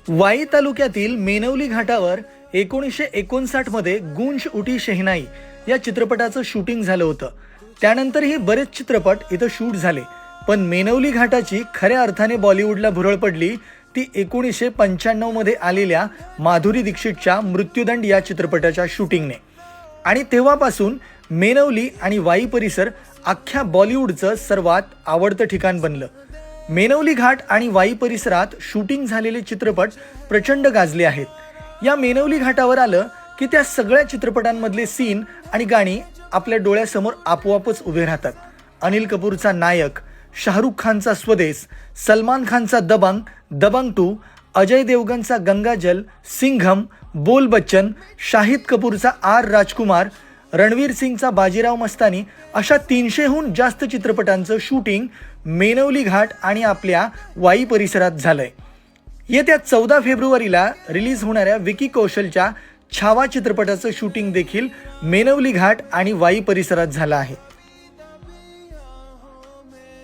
वाई तालुक्यातील मेनवली घाटावर 1959 मध्ये गुंज उठी शहनाई या चित्रपटाचं शूटिंग झालं होतं. त्यानंतरही बरेच चित्रपट इथं शूट झाले, पण मेनवली घाटाची खऱ्या अर्थाने बॉलिवूडला भुरळ पडली ती 1995 मध्ये आलेल्या माधुरी दीक्षितच्या मृत्यूदंड या चित्रपटाच्या शूटिंगने. आणि तेव्हापासून मेनवली आणि वाई परिसर अख्ख्या बॉलिवूडचं सर्वात आवडतं ठिकाण बनलं. मेनवली घाट आणि वाई परिसरात शूटिंग झालेले चित्रपट प्रचंड गाजले आहेत. या मेनवली घाटावर आलं की त्या सगळ्या चित्रपटांमधले सीन आणि गाणी आपल्या डोळ्यासमोर आपोआपच उभे राहतात. अनिल कपूरचा नायक, शाहरुख खानचा स्वदेस, सलमान खानचा दबंग, दबंग 2, अजय देवगनचा गंगाजल, सिंघम, बोल बच्चन, शाहिद कपूरचा आर राजकुमार, रणवीर सिंगचा बाजीराव मस्तानी अशा 300हून जास्त चित्रपटांचं शूटिंग मेनवली घाट आणि आपल्या वाई परिसरात झालंय. येत्या 14 फेब्रुवारीला रिलीज होणाऱ्या विकी कौशलच्या छावा चित्रपटाचं शूटिंग देखील मेनवली घाट आणि वाई परिसरात झालं आहे.